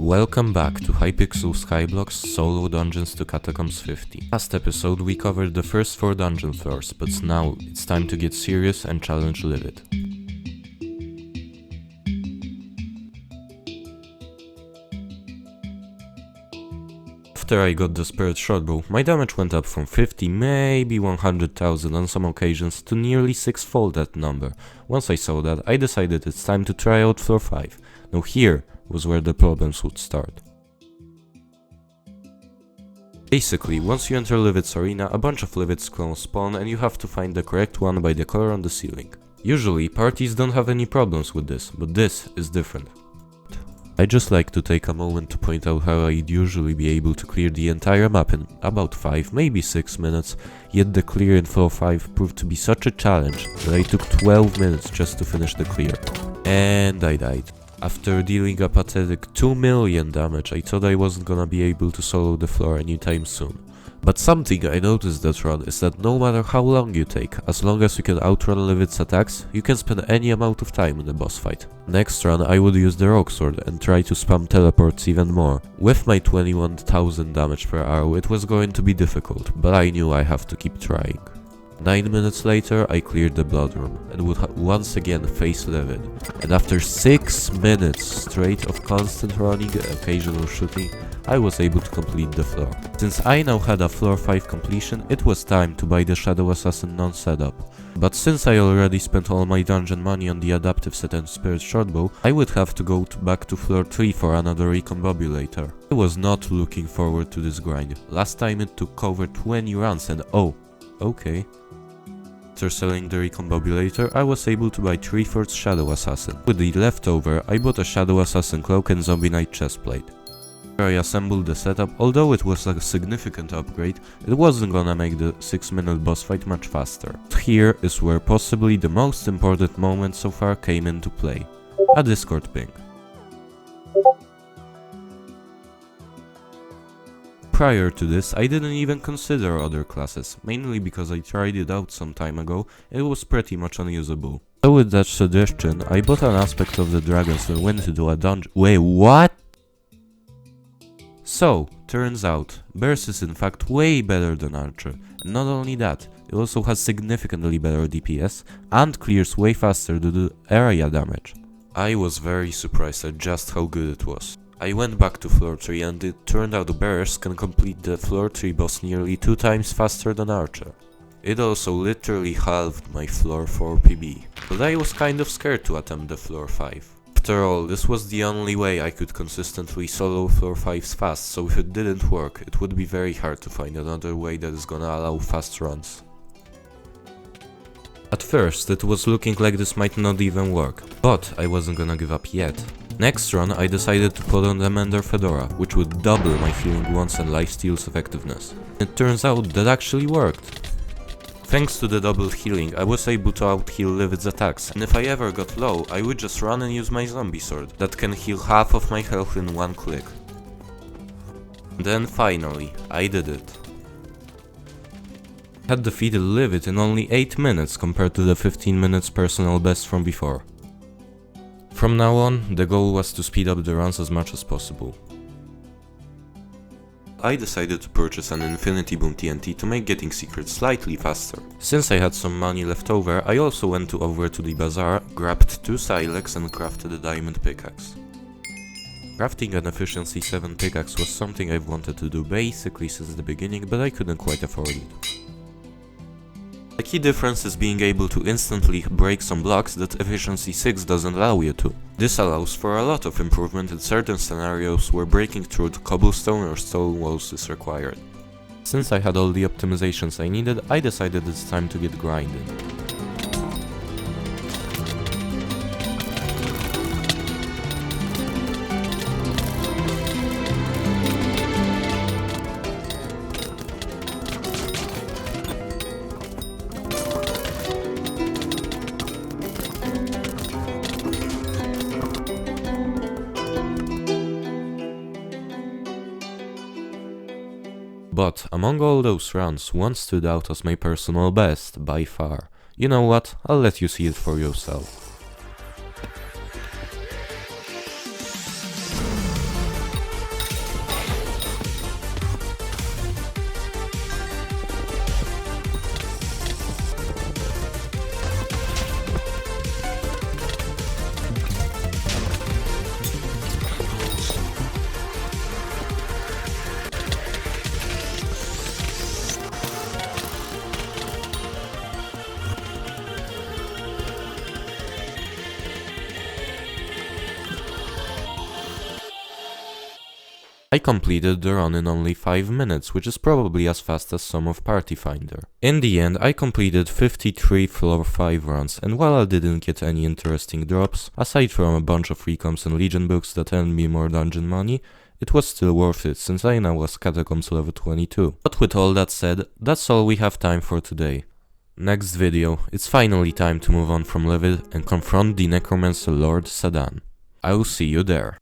Welcome back to Hypixel Skyblock's solo dungeons to Catacombs 50. Last episode we covered the first 4 dungeon floors, but now it's time to get serious and challenge Livid. After I got the spirit shotbow, my damage went up from 50, maybe 100,000 on some occasions to nearly 6-fold that number. Once I saw that, I decided it's time to try out floor 5. Now here was where the problems would start. Basically, once you enter Livid's arena, a bunch of Livid's clones spawn and you have to find the correct one by the color on the ceiling. Usually, parties don't have any problems with this, but this is different. I just like to take a moment to point out how I'd usually be able to clear the entire map in about 5, maybe 6 minutes, yet the clear in floor 5 proved to be such a challenge that I took 12 minutes just to finish the clear. And I died. After dealing a pathetic 2 million damage, I thought I wasn't gonna be able to solo the floor anytime soon. But something I noticed that run is that no matter how long you take, as long as you can outrun Livid's attacks, you can spend any amount of time in the boss fight. Next run I would use the rock sword and try to spam teleports even more. With my 21,000 damage per arrow it was going to be difficult, but I knew I have to keep trying. 9 minutes later I cleared the blood room and would once again face Livid. And after 6 minutes straight of constant running and occasional shooting, I was able to complete the floor. Since I now had a floor 5 completion, it was time to buy the Shadow Assassin non-setup. But since I already spent all my dungeon money on the adaptive set and spirit shotbow, I would have to go back to floor 3 for another recombobulator. I was not looking forward to this grind. Last time it took over 20 runs and oh, okay. After selling the recombobulator, I was able to buy 3/4 Shadow Assassin. With the leftover, I bought a Shadow Assassin cloak and Zombie Knight chestplate. I assembled the setup. Although it was a significant upgrade, it wasn't gonna make the 6-minute boss fight much faster. Here is where possibly the most important moment so far came into play. A Discord ping. Prior to this, I didn't even consider other classes, mainly because I tried it out some time ago and it was pretty much unusable. So with that suggestion, I bought an aspect of the dragons and went into a dungeon. Wait, what? So, turns out, Burst is in fact way better than Archer, and not only that, it also has significantly better DPS and clears way faster due to area damage. I was very surprised at just how good it was. I went back to floor 3 and it turned out Burst can complete the floor 3 boss nearly 2 times faster than Archer. It also literally halved my floor 4 PB, but I was kind of scared to attempt the floor 5. After all, this was the only way I could consistently solo floor 5s fast, so if it didn't work, it would be very hard to find another way that is gonna allow fast runs. At first, it was looking like this might not even work, but I wasn't gonna give up yet. Next run, I decided to put on the Mender Fedora, which would double my healing wands and lifesteal's effectiveness. It turns out that actually worked. Thanks to the double healing, I was able to out-heal Livid's attacks, and if I ever got low, I would just run and use my zombie sword, that can heal half of my health in one click. Then finally, I did it. I had defeated Livid in only 8 minutes compared to the 15 minutes personal best from before. From now on, the goal was to speed up the runs as much as possible. I decided to purchase an Infinity Boom TNT to make getting secrets slightly faster. Since I had some money left over, I also went over to the bazaar, grabbed 2 Silex and crafted a diamond pickaxe. Crafting an efficiency 7 pickaxe was something I've wanted to do basically since the beginning, but I couldn't quite afford it. The key difference is being able to instantly break some blocks that efficiency 6 doesn't allow you to. This allows for a lot of improvement in certain scenarios where breaking through cobblestone or stone walls is required. Since I had all the optimizations I needed, I decided it's time to get grinding. But among all those runs, one stood out as my personal best, by far. You know what, I'll let you see it for yourself. I completed the run in only 5 minutes, which is probably as fast as some of Party Finder. In the end, I completed 53 floor 5 runs, and while I didn't get any interesting drops, aside from a bunch of recoms and Legion books that earned me more dungeon money, it was still worth it since I now was Catacombs level 22. But with all that said, that's all we have time for today. Next video, it's finally time to move on from Livid and confront the Necromancer Lord Sadan. I will see you there.